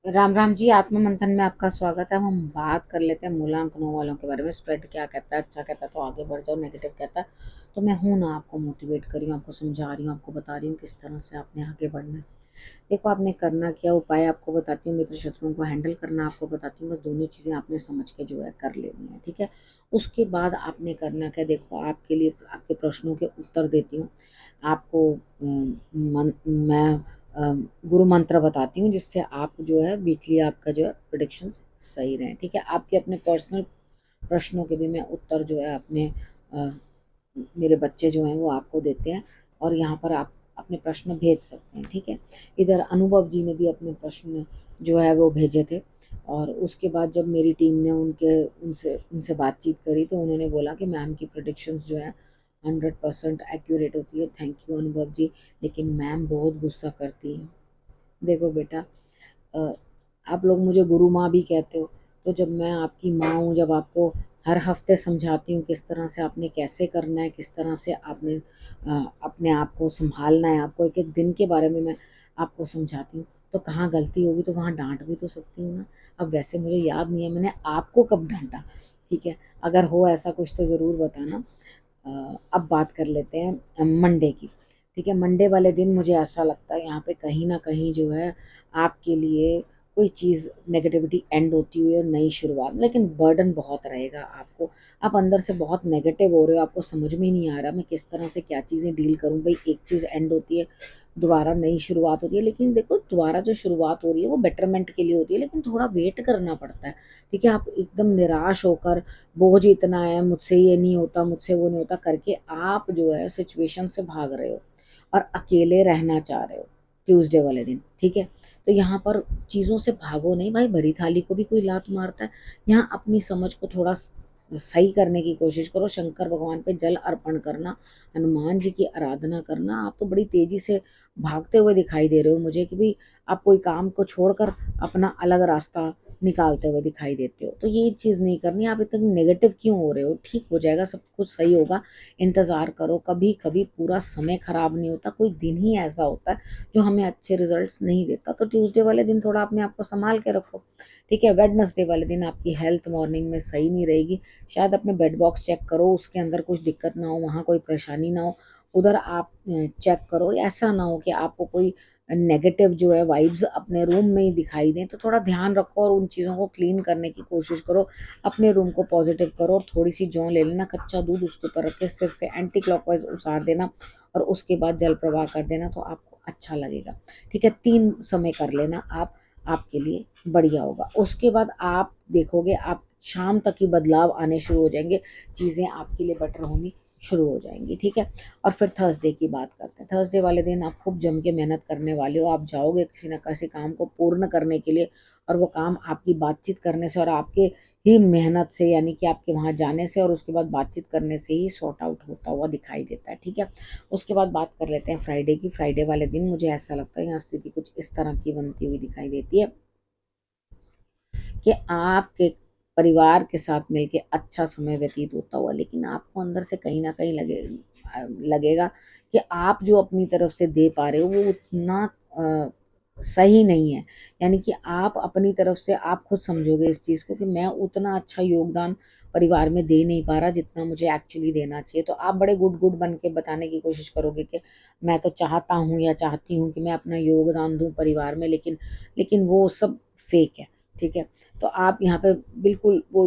राम राम जी। आत्म मंथन में आपका स्वागत है। अब हम बात कर लेते हैं मूलांकनों वालों के बारे में। स्प्रेड क्या कहता है, अच्छा कहता है तो आगे बढ़ जाओ, नेगेटिव कहता है तो मैं हूं ना, आपको मोटिवेट कर रही हूँ, आपको समझा रही हूँ, आपको बता रही हूँ किस तरह से आपने आगे बढ़ना है। देखो, आपने करना क्या, उपाय आपको बताती हूँ, मित्र शत्रुओं को हैंडल करना आपको बताती हूँ। बस दोनों चीज़ें आपने समझ के जो है कर लेनी है, ठीक है। उसके बाद आपने करना क्या, देखो आपके लिए आपके प्रश्नों के उत्तर देती हूँ आपको। मैं गुरु मंत्र बताती हूँ जिससे आप जो है वीकली आपका जो है प्रिडिक्शन सही रहे, ठीक है। आपके अपने पर्सनल प्रश्नों के भी मैं उत्तर जो है अपने मेरे बच्चे जो हैं वो आपको देते हैं, और यहाँ पर आप अपने प्रश्न भेज सकते हैं, ठीक है। इधर अनुभव जी ने भी अपने प्रश्न जो है वो भेजे थे, और उसके बाद जब मेरी टीम ने उनके उनसे उनसे बातचीत करी तो उन्होंने बोला कि मैम की प्रोडिक्शंस जो है 100% एक्यूरेट होती है। थैंक यू अनुभव जी, लेकिन मैम बहुत गुस्सा करती है। देखो बेटा, अ, आप लोग मुझे गुरु माँ भी कहते हो, तो जब मैं आपकी माँ हूँ, जब आपको हर हफ्ते समझाती हूँ किस तरह से आपने कैसे करना है, किस तरह से आपने अपने आप को संभालना है, आपको एक एक दिन के बारे में मैं आपको समझाती हूँ, तो कहाँ गलती होगी तो वहाँ डांट भी तो सकती हूँ ना। अब वैसे मुझे याद नहीं है मैंने आपको कब डांटा, ठीक है। अगर हो ऐसा कुछ तो ज़रूर बताना। अब बात कर लेते हैं मंडे की, ठीक है। मंडे वाले दिन मुझे ऐसा लगता है यहाँ पे कहीं ना कहीं जो है आपके लिए कोई चीज़ नेगेटिविटी एंड होती हुई और नई शुरुआत, लेकिन बर्डन बहुत रहेगा आपको। आप अंदर से बहुत नेगेटिव हो रहे हो, आपको समझ में नहीं आ रहा मैं किस तरह से क्या चीज़ें डील करूँ। भाई, एक चीज़ एंड होती है, दोबारा नई शुरुआत होती है, लेकिन देखो दोबारा जो शुरुआत हो रही है वो बेटरमेंट के लिए होती है, लेकिन थोड़ा वेट करना पड़ता है, ठीक है। आप एकदम निराश होकर बोझ इतना है, मुझसे ये नहीं होता, मुझसे वो नहीं होता करके आप जो है सिचुएशन से भाग रहे हो और अकेले रहना चाह रहे हो ट्यूसडे वाले दिन, ठीक है। तो यहाँ पर चीज़ों से भागो नहीं भाई, भरी थाली को भी कोई लात मारता है। यहाँ अपनी समझ को थोड़ा सही करने की कोशिश करो, शंकर भगवान पे जल अर्पण करना, हनुमान जी की आराधना करना। आप तो बड़ी तेजी से भागते हुए दिखाई दे रहे हो मुझे कि भाई आप कोई काम को छोड़कर अपना अलग रास्ता निकालते हुए दिखाई देते हो, तो ये चीज़ नहीं करनी। आप इतने नेगेटिव क्यों हो रहे हो, ठीक हो जाएगा, सब कुछ सही होगा, इंतज़ार करो। कभी कभी पूरा समय खराब नहीं होता, कोई दिन ही ऐसा होता है जो हमें अच्छे रिजल्ट्स नहीं देता। तो ट्यूसडे वाले दिन थोड़ा अपने आप को संभाल के रखो, ठीक है। वेडनेसडे वाले दिन आपकी हेल्थ मॉर्निंग में सही नहीं रहेगी, शायद अपने बेड बॉक्स चेक करो, उसके अंदर कुछ दिक्कत ना हो, वहाँ कोई परेशानी ना हो, उधर आप चेक करो। ऐसा ना हो कि आपको कोई नेगेटिव जो है वाइब्स अपने रूम में ही दिखाई दें, तो थोड़ा ध्यान रखो और उन चीज़ों को क्लीन करने की कोशिश करो। अपने रूम को पॉजिटिव करो, और थोड़ी सी जौ ले लेना, कच्चा दूध उसके ऊपर रख के सिर से एंटी क्लॉकवाइज उसार देना, और उसके बाद जल प्रवाह कर देना, तो आपको अच्छा लगेगा, ठीक है। 3 समय कर लेना आप, आपके लिए बढ़िया होगा। उसके बाद आप देखोगे आप शाम तक ही बदलाव आने शुरू हो जाएंगे, चीज़ें आपके लिए बेटर होनी शुरू हो जाएंगी, ठीक है। और फिर थर्सडे की बात करते हैं। थर्सडे वाले दिन आप खूब जम के मेहनत करने वाले हो, आप जाओगे किसी न किसी काम को पूर्ण करने के लिए, और वो काम आपकी बातचीत करने से और आपके ही मेहनत से, यानी कि आपके वहाँ जाने से और उसके बाद बातचीत करने से ही सॉर्ट आउट होता हुआ दिखाई देता है, ठीक है। उसके बाद बात कर लेते हैं फ्राइडे की। फ्राइडे वाले दिन मुझे ऐसा लगता है यहाँ स्थिति कुछ इस तरह की बनती हुई दिखाई देती है कि आपके परिवार के साथ मिलके अच्छा समय व्यतीत होता हुआ, लेकिन आपको अंदर से कहीं ना कहीं लगेगा कि आप जो अपनी तरफ से दे पा रहे हो वो उतना सही नहीं है। यानी कि आप अपनी तरफ से आप खुद समझोगे इस चीज़ को कि मैं उतना अच्छा योगदान परिवार में दे नहीं पा रहा जितना मुझे एक्चुअली देना चाहिए। तो आप बड़े गुड गुड बन के बताने की कोशिश करोगे कि मैं तो चाहता हूँ या चाहती हूँ कि मैं अपना योगदान दूँ परिवार में, लेकिन वो सब फेक है, ठीक है। तो आप यहाँ पे बिल्कुल वो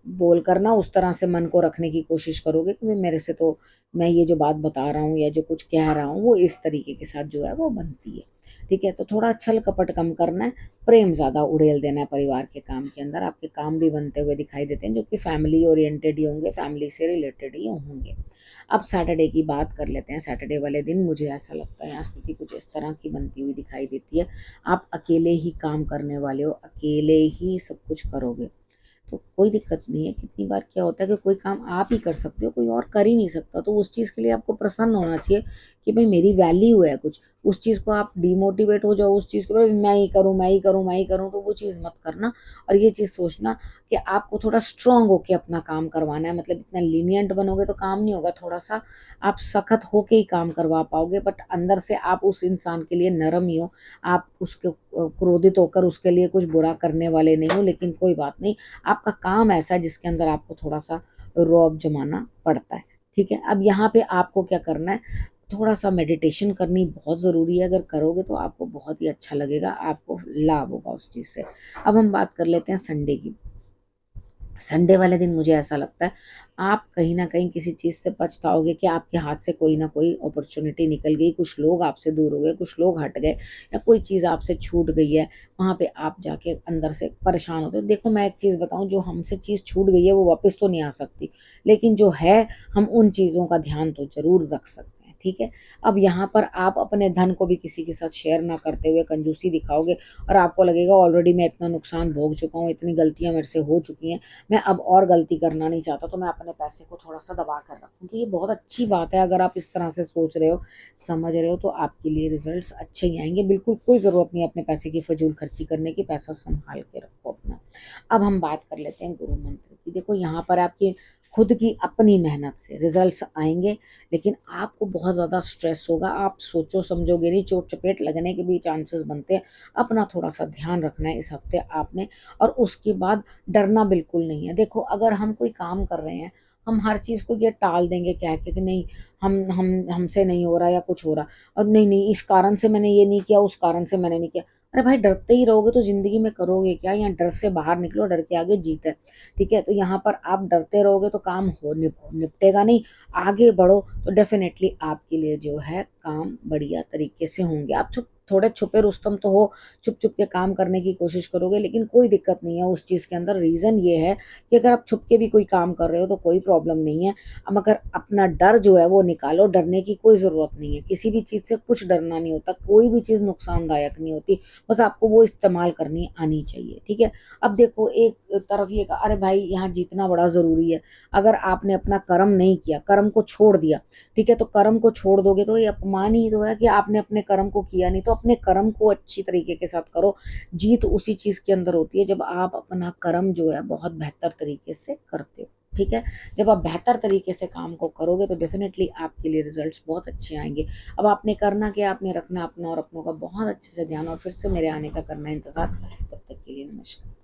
बोलकर ना उस तरह से मन को रखने की कोशिश करोगे कि मेरे से तो मैं ये जो बात बता रहा हूँ या जो कुछ कह रहा हूँ वो इस तरीके के साथ जो है वो बनती है, ठीक है। तो थोड़ा छल कपट कम करना है, प्रेम ज़्यादा उड़ेल देना है परिवार के काम के अंदर। आपके काम भी बनते हुए दिखाई देते हैं जो कि फैमिली ओरिएंटेड ही होंगे, फैमिली से रिलेटेड ही होंगे। अब सैटरडे की बात कर लेते हैं। सैटरडे वाले दिन मुझे ऐसा लगता है यहाँ स्थिति कुछ इस तरह की बनती हुई दिखाई देती है। आप अकेले ही काम करने वाले हो, अकेले ही सब कुछ करोगे, तो कोई दिक्कत नहीं है। कितनी बार क्या होता है कि कोई काम आप ही कर सकते हो, कोई और कर ही नहीं सकता, तो उस चीज़ के लिए आपको प्रसन्न होना चाहिए कि भाई मेरी वैल्यू है कुछ, उस चीज़ को आप डिमोटिवेट हो जाओ, उस चीज़ को भाई मैं ही करूँ, मैं ही करूँ, मैं ही करूँ, तो वो चीज़ मत करना। और ये चीज़ सोचना कि आपको थोड़ा स्ट्रांग होके अपना काम करवाना है, मतलब इतना लीनियंट बनोगे तो काम नहीं होगा, थोड़ा सा आप सख्त होके ही काम करवा पाओगे, बट अंदर से आप उस इंसान के लिए नरम ही हो, आप उसके क्रोधित होकर उसके लिए कुछ बुरा करने वाले नहीं हो। लेकिन कोई बात नहीं, आपका काम ऐसा है जिसके अंदर आपको थोड़ा सा रौब जमाना पड़ता है, ठीक है। अब यहाँ पे आपको क्या करना है, थोड़ा सा मेडिटेशन करनी बहुत ज़रूरी है, अगर करोगे तो आपको बहुत ही अच्छा लगेगा, आपको लाभ होगा उस चीज़ से। अब हम बात कर लेते हैं संडे की। संडे वाले दिन मुझे ऐसा लगता है आप कहीं ना कहीं किसी चीज़ से पछताओगे कि आपके हाथ से कोई ना कोई अपॉर्चुनिटी निकल गई, कुछ लोग आपसे दूर हो गए, कुछ लोग हट गए, या कोई चीज़ आपसे छूट गई है, वहाँ पे आप जाके अंदर से परेशान होते हो। देखो मैं एक चीज़ बताऊँ, जो हमसे चीज़ छूट गई है वो वापस तो नहीं आ सकती, लेकिन जो है हम उन चीज़ों का ध्यान तो जरूर रख सकते हैं, ठीक है। अब यहाँ पर आप अपने धन को भी किसी के साथ शेयर ना करते हुए कंजूसी दिखाओगे, और आपको लगेगा ऑलरेडी मैं इतना नुकसान भोग चुका हूँ, इतनी गलतियां मेरे से हो चुकी हैं, मैं अब और गलती करना नहीं चाहता, तो मैं अपने पैसे को थोड़ा सा दबा कर रखूँ। तो ये बहुत अच्छी बात है, अगर आप इस तरह से सोच रहे हो, समझ रहे हो, तो आपके लिए रिजल्ट्स अच्छे ही आएंगे। बिल्कुल कोई ज़रूरत नहीं है अपने पैसे की फजूल खर्ची करने की, पैसा संभाल के रखो अपना। अब हम बात कर लेते हैं गुरु मंत्र की। देखो यहाँ पर आपकी खुद की अपनी मेहनत से रिजल्ट्स आएंगे, लेकिन आपको बहुत ज़्यादा स्ट्रेस होगा, आप सोचो समझोगे नहीं, चोट चपेट लगने के भी चांसेस बनते हैं। अपना थोड़ा सा ध्यान रखना है इस हफ्ते आपने, और उसके बाद डरना बिल्कुल नहीं है। देखो अगर हम कोई काम कर रहे हैं, हम हर चीज़ को ये टाल देंगे कह के कि नहीं हम हमसे नहीं हो रहा या कुछ हो रहा, और नहीं नहीं इस कारण से मैंने ये नहीं किया, उस कारण से मैंने नहीं किया। अरे भाई डरते ही रहोगे तो जिंदगी में करोगे क्या? या डर से बाहर निकलो, डर के आगे जीत है, ठीक है। तो यहाँ पर आप डरते रहोगे तो काम हो निपटेगा नहीं। आगे बढ़ो तो डेफिनेटली आपके लिए जो है काम बढ़िया तरीके से होंगे। आप थोड़े छुपे रुस्तम तो हो, छुप छुप के काम करने की कोशिश करोगे, लेकिन कोई दिक्कत नहीं है उस चीज़ के अंदर। रीज़न ये है कि अगर आप छुप के भी कोई काम कर रहे हो तो कोई प्रॉब्लम नहीं है। अब मगर अपना डर जो है वो निकालो, डरने की कोई ज़रूरत नहीं है, किसी भी चीज़ से कुछ डरना नहीं होता, कोई भी चीज़ नुकसानदायक नहीं होती, बस आपको वो इस्तेमाल करनी आनी चाहिए, ठीक है। अब देखो एक तरफ ये कहा अरे भाई यहाँ जीतना बड़ा ज़रूरी है, अगर आपने अपना कर्म नहीं किया, कर्म को छोड़ दिया, ठीक है, तो कर्म को छोड़ दोगे तो ये अपमान ही तो है कि आपने अपने कर्म को किया नहीं। तो अपने कर्म को अच्छी तरीके के साथ करो, जीत उसी चीज के अंदर होती है जब आप अपना कर्म जो है बहुत बेहतर तरीके से करते हो, ठीक है। जब आप बेहतर तरीके से काम को करोगे तो डेफिनेटली आपके लिए रिजल्ट्स बहुत अच्छे आएंगे। अब आपने करना क्या, आपने रखना अपना और अपनों का बहुत अच्छे से ध्यान, और फिर से मेरे आने का करना इंतजार। तब तक के लिए नमस्कार।